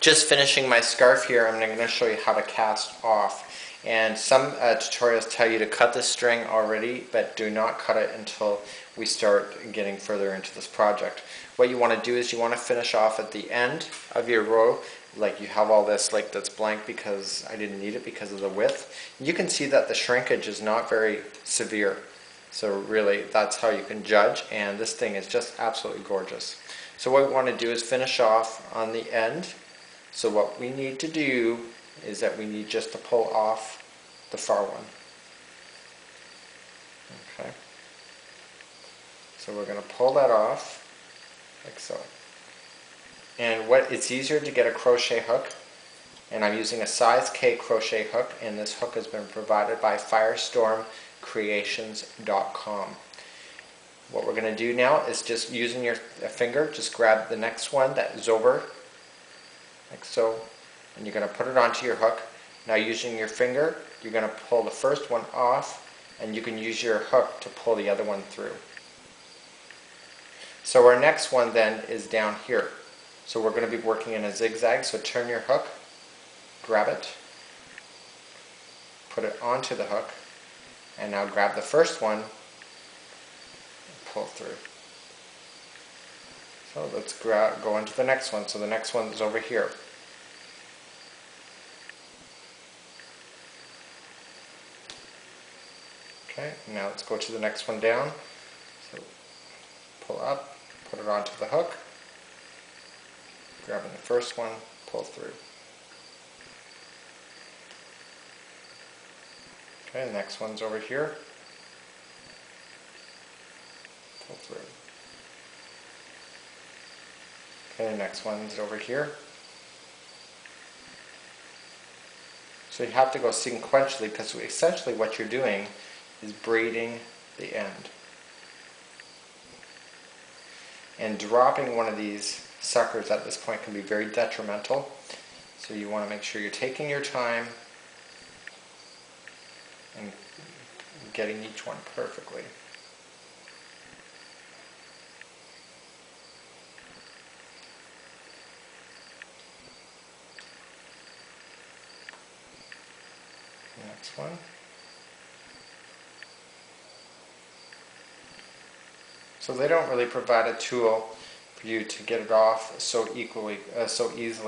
Just finishing my scarf here, I'm going to show you how to cast off. And some tutorials tell you to cut the string already, but do not cut it until we start getting further into this project. What you want to do is you want to finish off at the end of your row, like you have all this like that's blank because I didn't need it because of the width. You can see that the shrinkage is not very severe. So really that's how you can judge, and this thing is just absolutely gorgeous. So what we want to do is finish off on the end. So what we need to do is that we need just to pull off the far one. Okay. So we're going to pull that off like so. And it's easier to get a crochet hook, and I'm using a size K crochet hook, and this hook has been provided by firestormcreations.com. What we're going to do now is just using your finger, just grab the next one that is over like so, and you're going to put it onto your hook. Now using your finger, you're going to pull the first one off, and you can use your hook to pull the other one through. So our next one then is down here. So we're going to be working in a zigzag, so turn your hook, grab it, put it onto the hook, and now grab the first one and pull through. So let's go into the next one. So the next one is over here. Okay, now let's go to the next one down. So pull up, put it onto the hook, grabbing the first one, pull through. Okay, the next one's over here, pull through. Okay, the next one's over here. So you have to go sequentially, because essentially what you're doing is braiding the end. And dropping one of these suckers at this point can be very detrimental. So you want to make sure you're taking your time and getting each one perfectly. Next one. So they don't really provide a tool for you to get it off so easily,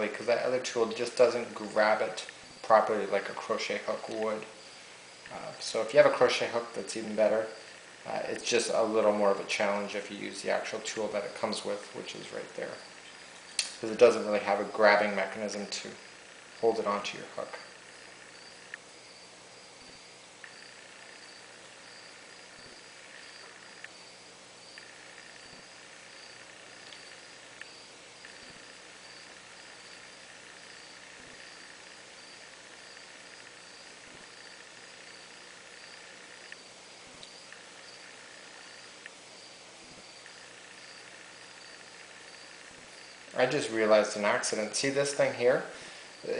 because that other tool just doesn't grab it properly like a crochet hook would. So if you have a crochet hook, that's even better. It's just a little more of a challenge if you use the actual tool that it comes with, which is right there, because it doesn't really have a grabbing mechanism to hold it onto your hook. I just realized an accident. See this thing here?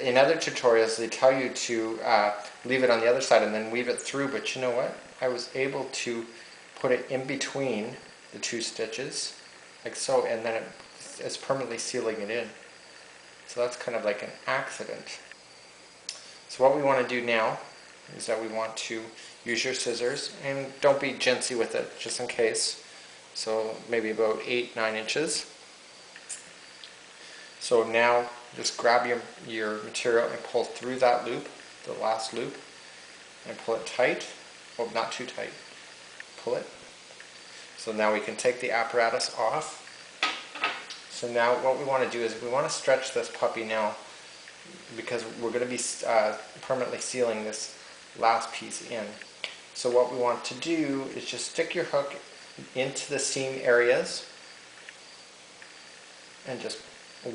In other tutorials they tell you to leave it on the other side and then weave it through, but you know what? I was able to put it in between the two stitches, like so, and then it's permanently sealing it in. So that's kind of like an accident. So what we want to do now is that we want to use your scissors, and don't be jinxy with it, just in case. So maybe about 8-9 inches. So now just grab your material and pull through that loop, the last loop, and pull it tight. Well, not too tight. Pull it. So now we can take the apparatus off. So now what we want to do is we want to stretch this puppy now, because we're going to be permanently sealing this last piece in. So what we want to do is just stick your hook into the seam areas and just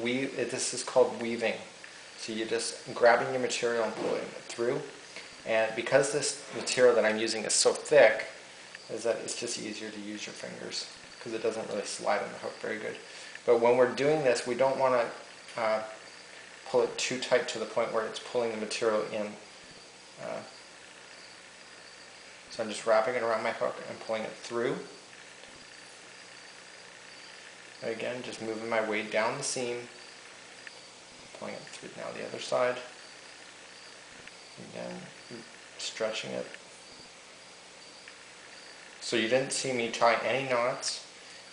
weave. This is called weaving. So you're just grabbing your material and pulling it through. And because this material that I'm using is so thick, is that it's just easier to use your fingers, because it doesn't really slide on the hook very good. But when we're doing this, we don't want to pull it too tight to the point where it's pulling the material in. So I'm just wrapping it around my hook and pulling it through. Again, just moving my way down the seam, pulling it through now the other side. Again, stretching it. So you didn't see me tie any knots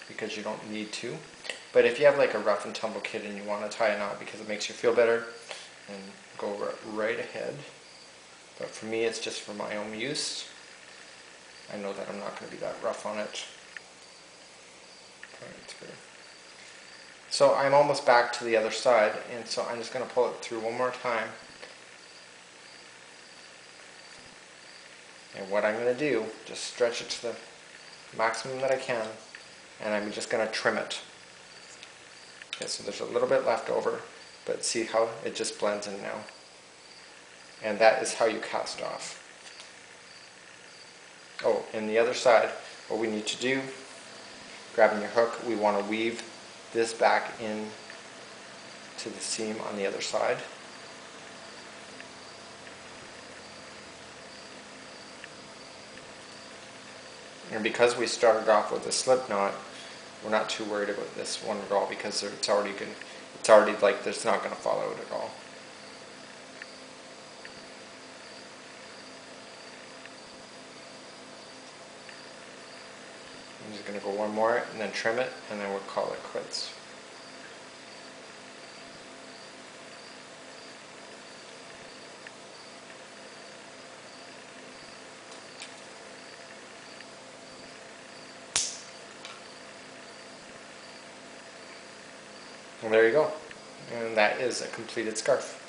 because you don't need to. But if you have like a rough and tumble kit and you want to tie a knot because it makes you feel better, then go right ahead. But for me, it's just for my own use. I know that I'm not going to be that rough on it. So I'm almost back to the other side, and so I'm just going to pull it through one more time. And what I'm going to do, just stretch it to the maximum that I can, and I'm just going to trim it. Okay, so there's a little bit left over, but see how it just blends in now. And that is how you cast off. Oh, and the other side, what we need to do, grabbing your hook, we want to weave this back in to the seam on the other side. And because we started off with a slip knot, we're not too worried about this one at all because it's already good. It's already like it's not going to fall out at all. I'm just going to go one more and then trim it, and then we'll call it quits. And there you go. And that is a completed scarf.